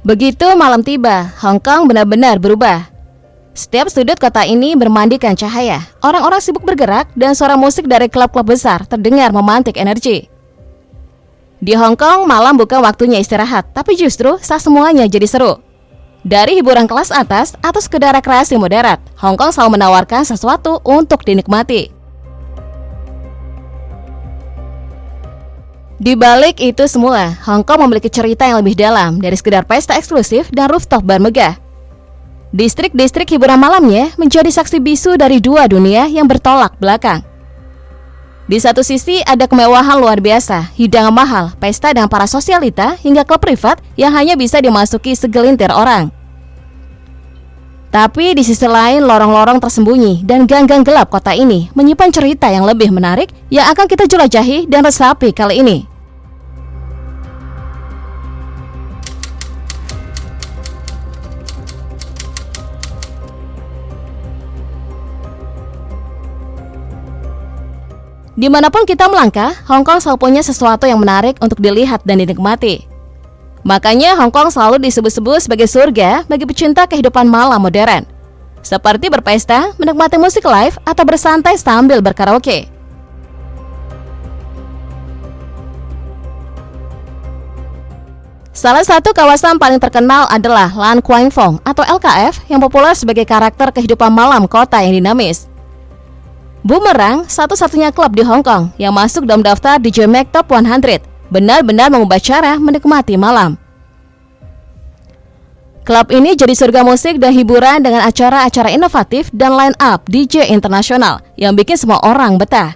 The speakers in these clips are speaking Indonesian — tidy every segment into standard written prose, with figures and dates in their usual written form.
Begitu malam tiba, Hong Kong benar-benar berubah. Setiap sudut kota ini bermandikan cahaya. Orang-orang sibuk bergerak dan suara musik dari klub-klub besar terdengar memantik energi. Di Hong Kong, malam bukan waktunya istirahat, tapi justru saat semuanya jadi seru. Dari hiburan kelas atas atau sekedar rekreasi moderat, Hong Kong selalu menawarkan sesuatu untuk dinikmati. Di balik itu semua, Hong Kong memiliki cerita yang lebih dalam dari sekedar pesta eksklusif dan rooftop bar megah. Distrik-distrik hiburan malamnya menjadi saksi bisu dari dua dunia yang bertolak belakang. Di satu sisi ada kemewahan luar biasa, hidangan mahal, pesta dan para sosialita hingga klub privat yang hanya bisa dimasuki segelintir orang. Tapi di sisi lain, lorong-lorong tersembunyi dan gang-gang gelap kota ini menyimpan cerita yang lebih menarik yang akan kita jelajahi dan resapi kali ini. Dimanapun kita melangkah, Hong Kong selalu punya sesuatu yang menarik untuk dilihat dan dinikmati. Makanya Hong Kong selalu disebut-sebut sebagai surga bagi pecinta kehidupan malam modern. Seperti berpesta, menikmati musik live, atau bersantai sambil berkaraoke. Salah satu kawasan paling terkenal adalah Lan Kwai Fong atau LKF yang populer sebagai karakter kehidupan malam kota yang dinamis. Boomerang, satu-satunya klub di Hong Kong yang masuk dalam daftar DJ Mag Top 100, benar-benar mengubah cara menikmati malam. Klub ini jadi surga musik dan hiburan dengan acara-acara inovatif dan line-up DJ internasional yang bikin semua orang betah.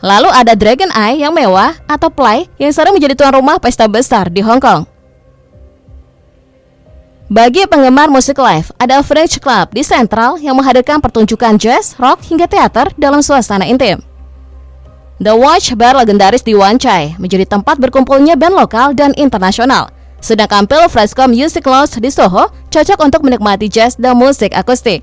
Lalu ada Dragon Eye yang mewah atau Play yang sering menjadi tuan rumah pesta besar di Hong Kong. Bagi penggemar musik live, ada French Club di Central yang menghadirkan pertunjukan jazz, rock, hingga teater dalam suasana intim. The Watch, bar legendaris di Wan Chai, menjadi tempat berkumpulnya band lokal dan internasional. Sedangkan Pale Fresco Music Lounge di Soho cocok untuk menikmati jazz dan musik akustik.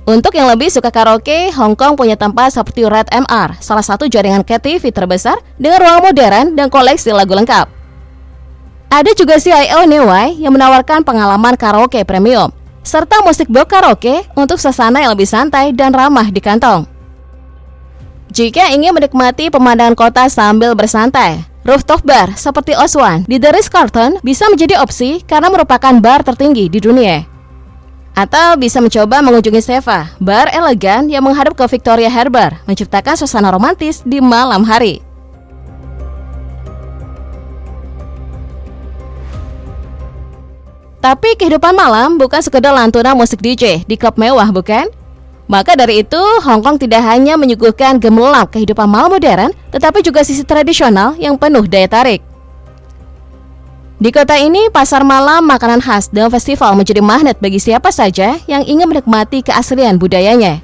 Untuk yang lebih suka karaoke, Hong Kong punya tempat seperti Red MR, salah satu jaringan KTV terbesar dengan ruang modern dan koleksi lagu lengkap. Ada juga CIO Neway yang menawarkan pengalaman karaoke premium, serta musik box karaoke untuk suasana yang lebih santai dan ramah di kantong. Jika ingin menikmati pemandangan kota sambil bersantai, rooftop bar seperti Oswan di The Ritz-Carlton bisa menjadi opsi karena merupakan bar tertinggi di dunia. Atau bisa mencoba mengunjungi Seva, bar elegan yang menghadap ke Victoria Harbour, menciptakan suasana romantis di malam hari. Tapi kehidupan malam bukan sekedar lantunan musik DJ di klub mewah, bukan? Maka dari itu, Hong Kong tidak hanya menyuguhkan gemerlap kehidupan malam modern, tetapi juga sisi tradisional yang penuh daya tarik. Di kota ini, pasar malam, makanan khas, dan festival menjadi magnet bagi siapa saja yang ingin menikmati keaslian budayanya.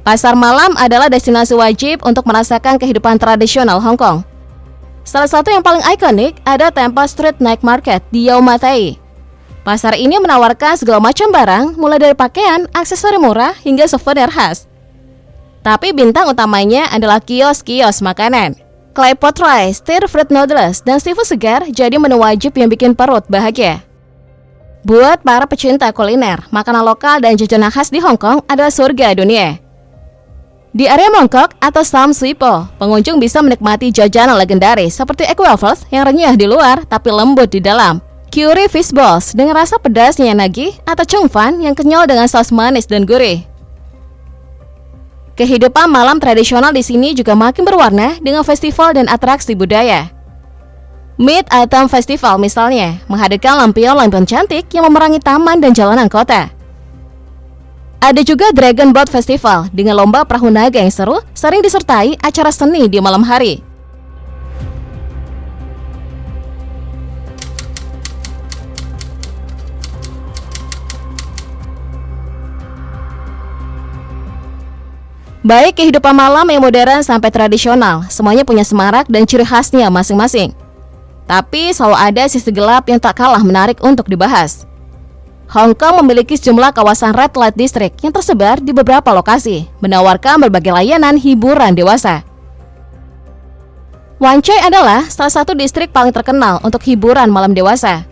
Pasar malam adalah destinasi wajib untuk merasakan kehidupan tradisional Hong Kong. Salah satu yang paling ikonik ada Temple Street Night Market di Yau Ma Tei. Pasar ini menawarkan segala macam barang, mulai dari pakaian, aksesori murah, hingga souvenir khas. Tapi bintang utamanya adalah kios-kios makanan. Claypot rice, stir-fried noodles, dan seafood segar jadi menu wajib yang bikin perut bahagia. Buat para pecinta kuliner, makanan lokal dan jajanan khas di Hong Kong adalah surga dunia. Di area Mongkok atau Sam Sui Po, pengunjung bisa menikmati jajanan legendaris seperti egg waffles yang renyah di luar tapi lembut di dalam, curry fish balls dengan rasa pedasnya yang nagih, atau chung fan yang kenyal dengan saus manis dan gurih. Kehidupan malam tradisional di sini juga makin berwarna dengan festival dan atraksi budaya. Mid-Autumn Festival misalnya, menghadirkan lampion-lampion cantik yang memerangi taman dan jalanan kota. Ada juga Dragon Boat Festival dengan lomba perahu naga yang seru, sering disertai acara seni di malam hari. Baik kehidupan malam yang modern sampai tradisional, semuanya punya semarak dan ciri khasnya masing-masing. Tapi selalu ada sisi gelap yang tak kalah menarik untuk dibahas. Hong Kong memiliki sejumlah kawasan red light district yang tersebar di beberapa lokasi, menawarkan berbagai layanan hiburan dewasa. Wan Chai adalah salah satu distrik paling terkenal untuk hiburan malam dewasa.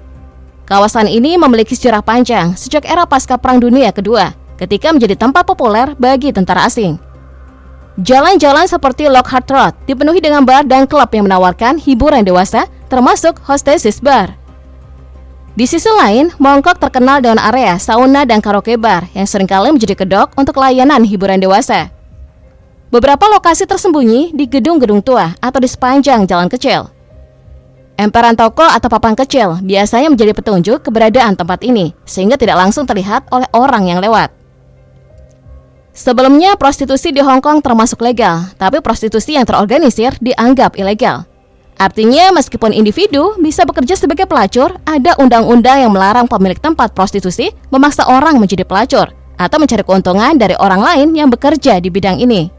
Kawasan ini memiliki sejarah panjang sejak era pasca Perang Dunia Kedua, ketika menjadi tempat populer bagi tentara asing. Jalan-jalan seperti Lockhart Road dipenuhi dengan bar dan klub yang menawarkan hiburan dewasa, termasuk Hostesses Bar. Di sisi lain, Mongkok terkenal dengan area sauna dan karaoke bar yang seringkali menjadi kedok untuk layanan hiburan dewasa. Beberapa lokasi tersembunyi di gedung-gedung tua atau di sepanjang jalan kecil. Emperan toko atau papan kecil biasanya menjadi petunjuk keberadaan tempat ini, sehingga tidak langsung terlihat oleh orang yang lewat. Sebelumnya, prostitusi di Hong Kong termasuk legal, tapi prostitusi yang terorganisir dianggap ilegal. Artinya, meskipun individu bisa bekerja sebagai pelacur, ada undang-undang yang melarang pemilik tempat prostitusi memaksa orang menjadi pelacur atau mencari keuntungan dari orang lain yang bekerja di bidang ini.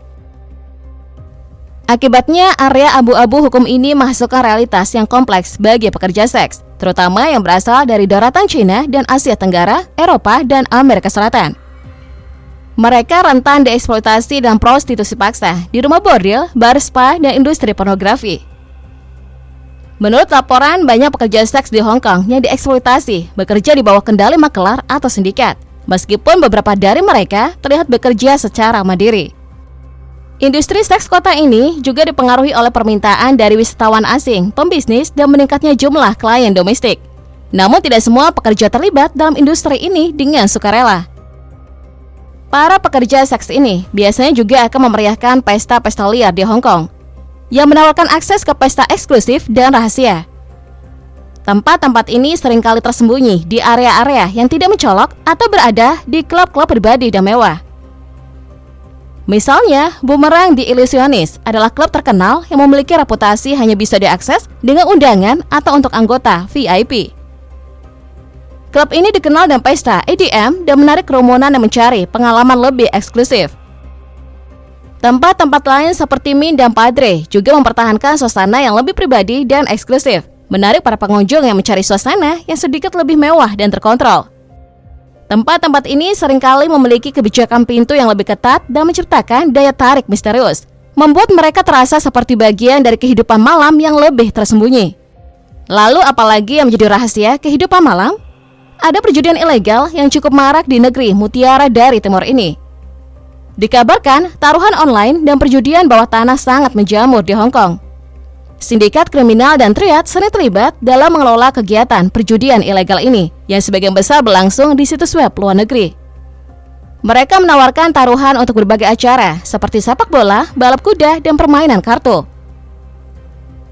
Akibatnya, area abu-abu hukum ini menghasilkan realitas yang kompleks bagi pekerja seks, terutama yang berasal dari daratan Cina dan Asia Tenggara, Eropa, dan Amerika Selatan. Mereka rentan dieksploitasi dan prostitusi paksa di rumah bordil, bar spa, dan industri pornografi. Menurut laporan, banyak pekerja seks di Hong Kong yang dieksploitasi bekerja di bawah kendali makelar atau sindikat, meskipun beberapa dari mereka terlihat bekerja secara mandiri. Industri seks kota ini juga dipengaruhi oleh permintaan dari wisatawan asing, pembisnis, dan meningkatnya jumlah klien domestik. Namun tidak semua pekerja terlibat dalam industri ini dengan sukarela. Para pekerja seks ini biasanya juga akan memeriahkan pesta-pesta liar di Hong Kong, yang menawarkan akses ke pesta eksklusif dan rahasia. Tempat-tempat ini seringkali tersembunyi di area-area yang tidak mencolok atau berada di klub-klub pribadi dan mewah. Misalnya, Boomerang The Illusionist adalah klub terkenal yang memiliki reputasi hanya bisa diakses dengan undangan atau untuk anggota VIP. Klub ini dikenal dengan pesta EDM dan menarik kerumunan yang mencari pengalaman lebih eksklusif. Tempat-tempat lain seperti Min dan Padre juga mempertahankan suasana yang lebih pribadi dan eksklusif, menarik para pengunjung yang mencari suasana yang sedikit lebih mewah dan terkontrol. Tempat-tempat ini seringkali memiliki kebijakan pintu yang lebih ketat dan menciptakan daya tarik misterius, membuat mereka terasa seperti bagian dari kehidupan malam yang lebih tersembunyi. Lalu apalagi yang menjadi rahasia kehidupan malam? Ada perjudian ilegal yang cukup marak di negeri mutiara dari timur ini. Dikabarkan, taruhan online dan perjudian bawah tanah sangat menjamur di Hong Kong. Sindikat kriminal dan triad sering terlibat dalam mengelola kegiatan perjudian ilegal ini, yang sebagian besar berlangsung di situs web luar negeri. Mereka menawarkan taruhan untuk berbagai acara, seperti sepak bola, balap kuda, dan permainan kartu.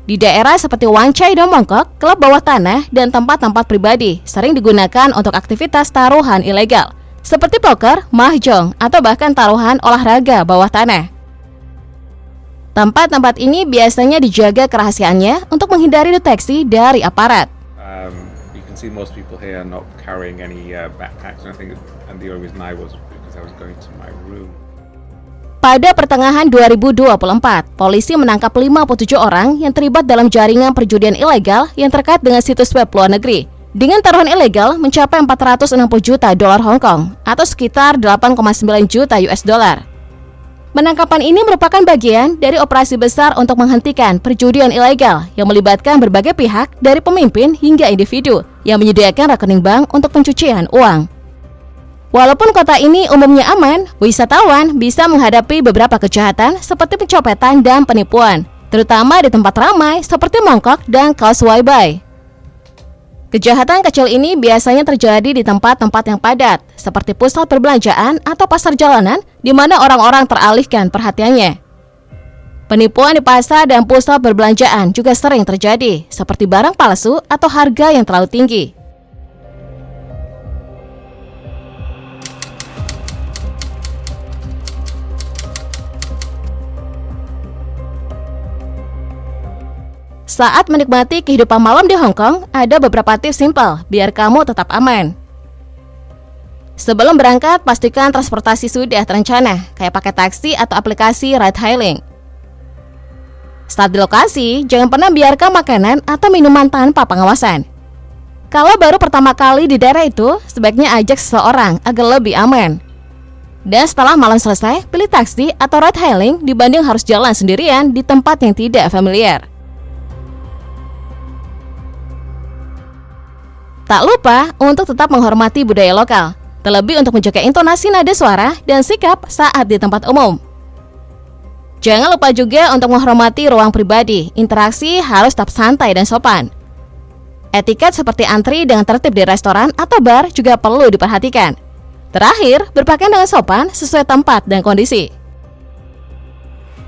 Di daerah seperti Wan Chai dan Mongkok, klub bawah tanah dan tempat-tempat pribadi sering digunakan untuk aktivitas taruhan ilegal, seperti poker, mahjong, atau bahkan taruhan olahraga bawah tanah. Tempat-tempat ini biasanya dijaga kerahasiaannya untuk menghindari deteksi dari aparat. You can see most people here not carrying any backpacks, and the only reason I was because I was going to my room. Pada pertengahan 2024, polisi menangkap 57 orang yang terlibat dalam jaringan perjudian ilegal yang terkait dengan situs web luar negeri, dengan taruhan ilegal mencapai 460 juta dolar Hong Kong atau sekitar 8,9 juta US dollar. Penangkapan ini merupakan bagian dari operasi besar untuk menghentikan perjudian ilegal yang melibatkan berbagai pihak dari pemimpin hingga individu yang menyediakan rekening bank untuk pencucian uang. Walaupun kota ini umumnya aman, wisatawan bisa menghadapi beberapa kejahatan seperti pencopetan dan penipuan, terutama di tempat ramai seperti Mongkok dan Causeway Bay. Kejahatan kecil ini biasanya terjadi di tempat-tempat yang padat, seperti pusat perbelanjaan atau pasar jalanan, di mana orang-orang teralihkan perhatiannya. Penipuan di pasar dan pusat perbelanjaan juga sering terjadi, seperti barang palsu atau harga yang terlalu tinggi. Saat menikmati kehidupan malam di Hong Kong, ada beberapa tips simpel biar kamu tetap aman. Sebelum berangkat, pastikan transportasi sudah terencana, kayak pakai taksi atau aplikasi ride hailing. Saat di lokasi, jangan pernah biarkan makanan atau minuman tanpa pengawasan. Kalau baru pertama kali di daerah itu, sebaiknya ajak seseorang agar lebih aman. Dan setelah malam selesai, pilih taksi atau ride hailing dibanding harus jalan sendirian di tempat yang tidak familiar. Tak lupa untuk tetap menghormati budaya lokal, terlebih untuk menjaga intonasi nada suara dan sikap saat di tempat umum. Jangan lupa juga untuk menghormati ruang pribadi, interaksi harus tetap santai dan sopan. Etiket seperti antri dengan tertib di restoran atau bar juga perlu diperhatikan. Terakhir, berpakaian dengan sopan sesuai tempat dan kondisi.